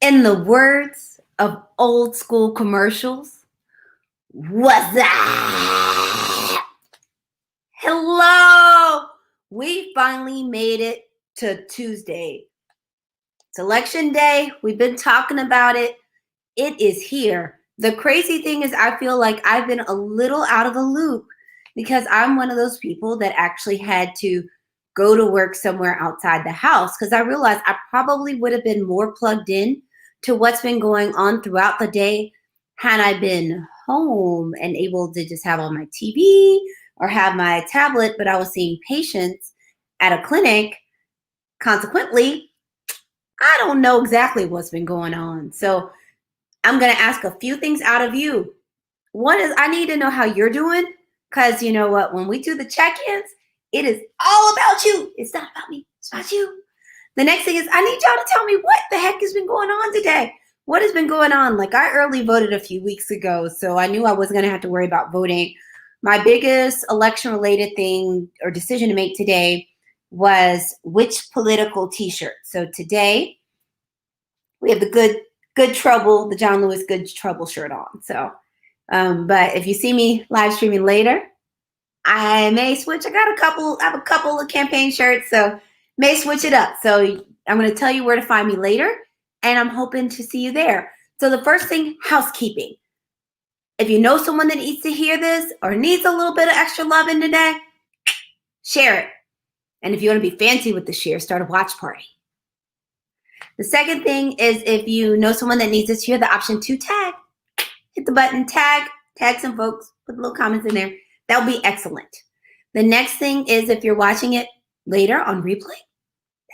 In the words of old school commercials, what's up? Hello! We finally made it to Tuesday. It's election day. We've been talking about it. It is here. The crazy thing is, I feel like I've been a little out of the loop because I'm one of those people that actually had to go to work somewhere outside the house because I realized I probably would have been more plugged in to what's been going on throughout the day had I been home and able to just have on my TV or have my tablet, but I was seeing patients at a clinic. Consequently, I don't know exactly what's been going on. So I'm going to ask a few things out of you. One is I need to know how you're doing because you know what? When we do the check-ins, it is all about you. It's not about me. It's about you. The next thing is I need y'all to tell me what the heck has been going on today. What has been going on? Like I early voted a few weeks ago, so I knew I wasn't going to have to worry about voting. My biggest election-related thing or decision to make today was which political t-shirt. So today we have the Good Trouble, the John Lewis Good Trouble shirt on. So, but if you see me live streaming later, I may switch. I have a couple of campaign shirts, so may switch it up. So I'm going to tell you where to find me later, and I'm hoping to see you there. So the first thing, housekeeping. If you know someone that needs to hear this or needs a little bit of extra loving today, share it. And if you want to be fancy with the share, start a watch party. The second thing is if you know someone that needs to hear the option to tag, hit the button, tag some folks, put little comments in there. That would be excellent. The next thing is if you're watching it later on replay,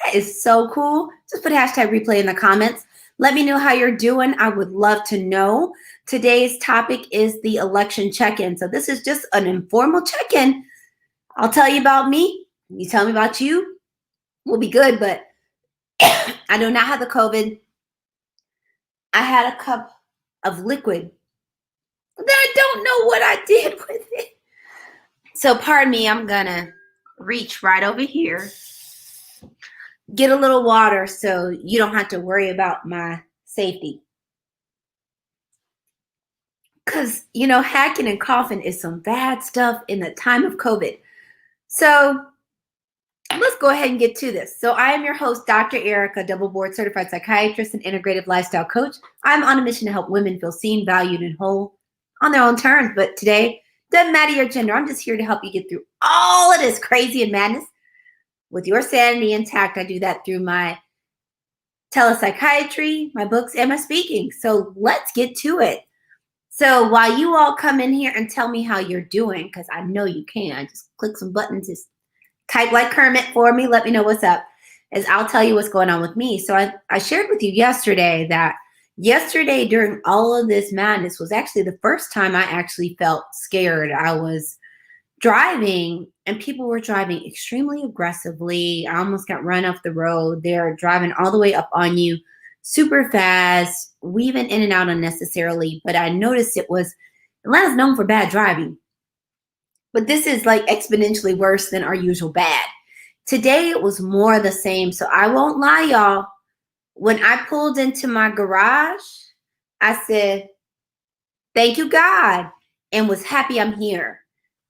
that is so cool. Just put hashtag replay in the comments. Let me know how you're doing. I would love to know. Today's topic is the election check-in. So this is just an informal check-in. I'll tell you about me. You tell me about you. We'll be good, but I do not have the COVID. I had a cup of liquid that I don't know what I did with it. So pardon me, I'm gonna reach right over here, get a little water so you don't have to worry about my safety. Because, you know, hacking and coughing is some bad stuff in the time of COVID. So let's go ahead and get to this. So I am your host, Dr. Ericka, double board certified psychiatrist and integrative lifestyle coach. I'm on a mission to help women feel seen, valued, and whole on their own terms. But today, doesn't matter your gender. I'm just here to help you get through all of this crazy and madness with your sanity intact. I do that through my telepsychiatry, my books, and my speaking. So let's get to it. So while you all come in here and tell me how you're doing, because I know you can, just click some buttons, just type like Kermit for me. Let me know what's up, as I'll tell you what's going on with me. So I shared with you yesterday that yesterday during all of this madness was actually the first time I actually felt scared. I was driving and people were driving extremely aggressively. I almost got run off the road. They're driving all the way up on you super fast, weaving in and out unnecessarily. But I noticed Atlanta's known for bad driving. But this is like exponentially worse than our usual bad. Today it was more of the same. So I won't lie, y'all. When I pulled into my garage, I said, thank you, God, and was happy I'm here.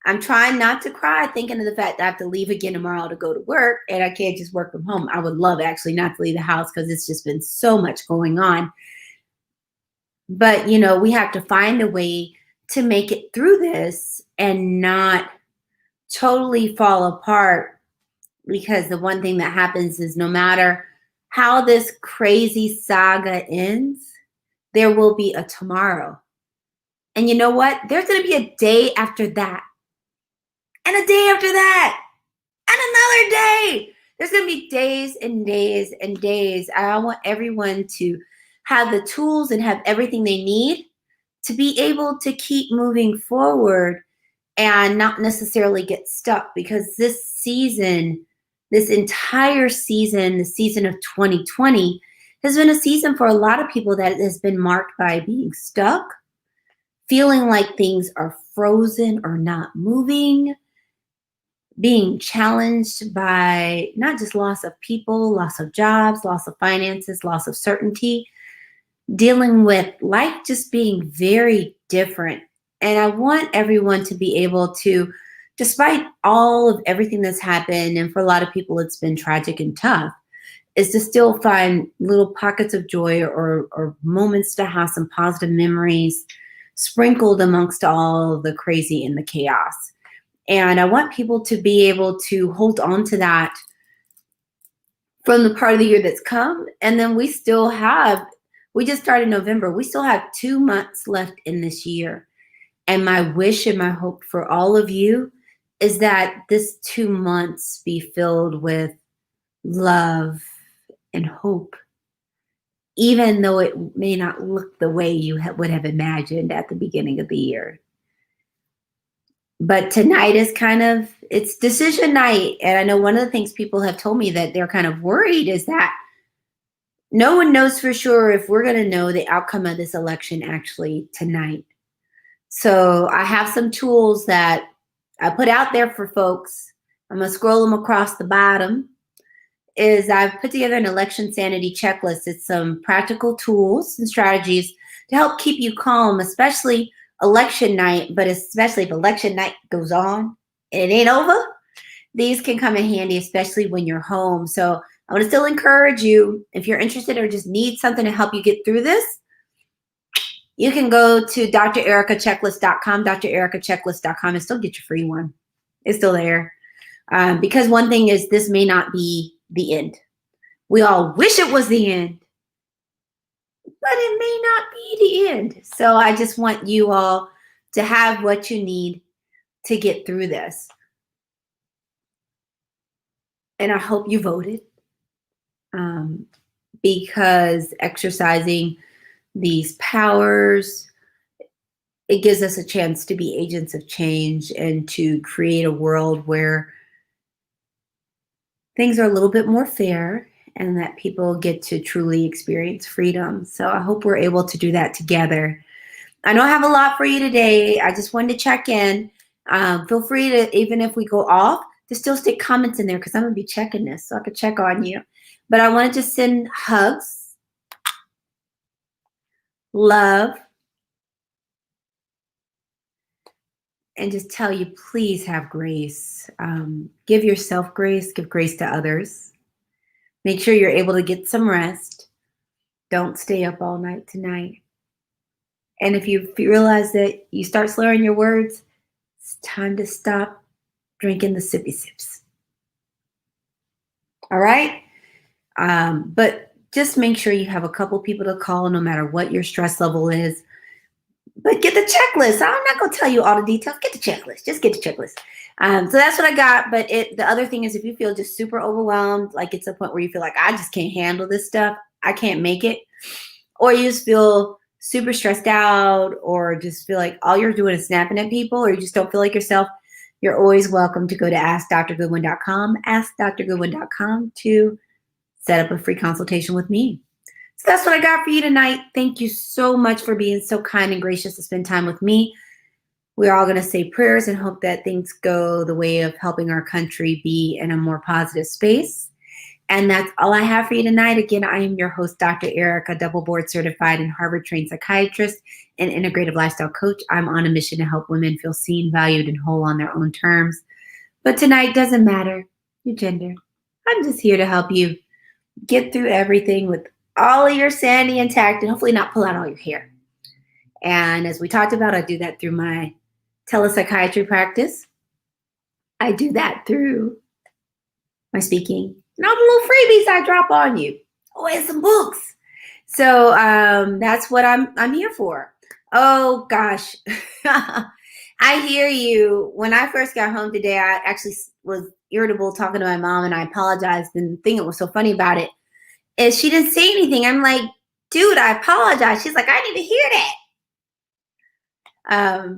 I'm trying not to cry, thinking of the fact that I have to leave again tomorrow to go to work, and I can't just work from home. I would love actually not to leave the house because it's just been so much going on. But, you know, we have to find a way to make it through this and not totally fall apart, because the one thing that happens is no matter how this crazy saga ends, there will be a tomorrow. And you know what? There's going to be a day after that. And a day after that. And another day. There's going to be days and days and days. I want everyone to have the tools and have everything they need to be able to keep moving forward and not necessarily get stuck, because this season, this entire season, the season of 2020, has been a season for a lot of people that has been marked by being stuck, feeling like things are frozen or not moving, being challenged by not just loss of people, loss of jobs, loss of finances, loss of certainty, dealing with life just being very different. And I want everyone to be able to, despite all of everything that's happened, and for a lot of people it's been tragic and tough, is to still find little pockets of joy or moments to have some positive memories sprinkled amongst all the crazy and the chaos. And I want people to be able to hold on to that from the part of the year that's come. And then we just started November. We still have 2 months left in this year. And my wish and my hope for all of you is that this 2 months be filled with love and hope, even though it may not look the way you would have imagined at the beginning of the year. But tonight is it's decision night. And I know one of the things people have told me that they're kind of worried is that no one knows for sure if we're going to know the outcome of this election actually tonight. So I have some tools that I put out there for folks. I'm going to scroll them across the bottom. I've put together an election sanity checklist. It's some practical tools and strategies to help keep you calm, especially election night, but especially if election night goes on and it ain't over. These can come in handy, especially when you're home. So I want to still encourage you, if you're interested or just need something to help you get through this, you can go to drerickachecklist.com, drerickachecklist.com, and still get your free one. It's still there. Because one thing is, this may not be the end. We all wish it was the end, but it may not be the end. So I just want you all to have what you need to get through this. And I hope you voted, because exercising these powers, it gives us a chance to be agents of change and to create a world where things are a little bit more fair and that people get to truly experience freedom. So I hope we're able to do that together. I know I have a lot for you today. I just wanted to check in. Feel free to, even if we go off, to still stick comments in there, because I'm going to be checking this so I can check on you. But I want to just send hugs, love, and just tell you, please have grace. Give yourself grace, give grace to others. Make sure you're able to get some rest. Don't stay up all night tonight. And if you realize that you start slurring your words, it's time to stop drinking the sippy sips. All right? But just make sure you have a couple people to call, no matter what your stress level is. But get the checklist. I'm not going to tell you all the details. Get the checklist. Just get the checklist. So that's what I got. But the other thing is, if you feel just super overwhelmed, like it's a point where you feel like, I just can't handle this stuff, I can't make it, or you just feel super stressed out, or just feel like all you're doing is snapping at people, or you just don't feel like yourself, you're always welcome to go to AskDrGoodwin.com, AskDrGoodwin.com, to set up a free consultation with me. So that's what I got for you tonight. Thank you so much for being so kind and gracious to spend time with me. We're all going to say prayers and hope that things go the way of helping our country be in a more positive space. And that's all I have for you tonight. Again, I am your host, Dr. Ericka, double board certified and Harvard-trained psychiatrist and integrative lifestyle coach. I'm on a mission to help women feel seen, valued, and whole on their own terms. But tonight doesn't matter your gender. I'm just here to help you get through everything with all of your sanity intact, and hopefully not pull out all your hair. And as we talked about, I do that through my telepsychiatry practice. I do that through my speaking and all the little freebies I drop on you. Oh, and some books. So that's what I'm here for. Oh gosh. I hear you. When I first got home today, I actually was irritable talking to my mom, and I apologized. And the thing that was so funny about it is she didn't say anything. I'm like, dude, I apologize. She's like, I didn't even hear that.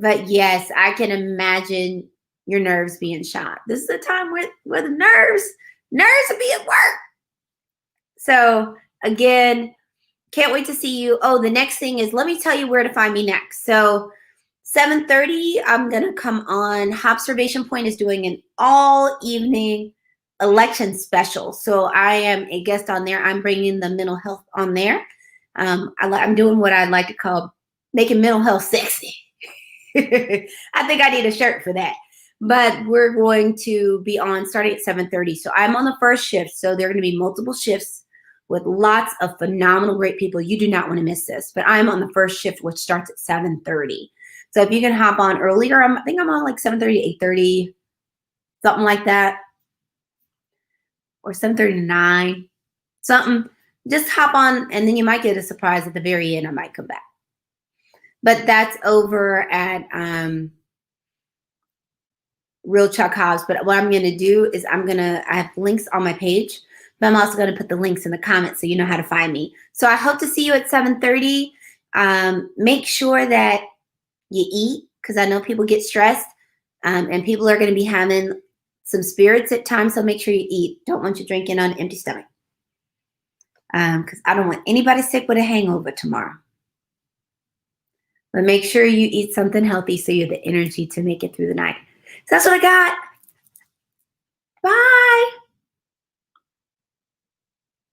But yes, I can imagine your nerves being shot. This is a time where the nerves will be at work. So again, can't wait to see you. Oh, the next thing is, let me tell you where to find me next. So 7:30, I'm going to come on. Observation Point is doing an all evening election special. So I am a guest on there. I'm bringing the mental health on there. I'm doing what I like to call making mental health sexy. I think I need a shirt for that. But we're going to be on starting at 7:30. So I'm on the first shift. So there are going to be multiple shifts with lots of phenomenal, great people. You do not want to miss this. But I'm on the first shift, which starts at 7:30. So if you can hop on earlier, I think I'm on like 7:30 to 8:30, something like that, or 7:30 to 9, something. Just hop on, and then you might get a surprise at the very end. I might come back. But that's over at Real Chuck Hobbs. But what I'm going to do is I have links on my page, but I'm also going to put the links in the comments so you know how to find me. So I hope to see you at 7:30. Make sure that you eat, because I know people get stressed, and people are going to be having some spirits at times. So make sure you eat. Don't want you drinking on an empty stomach, because I don't want anybody sick with a hangover tomorrow. But make sure you eat something healthy so you have the energy to make it through the night. So that's what I got.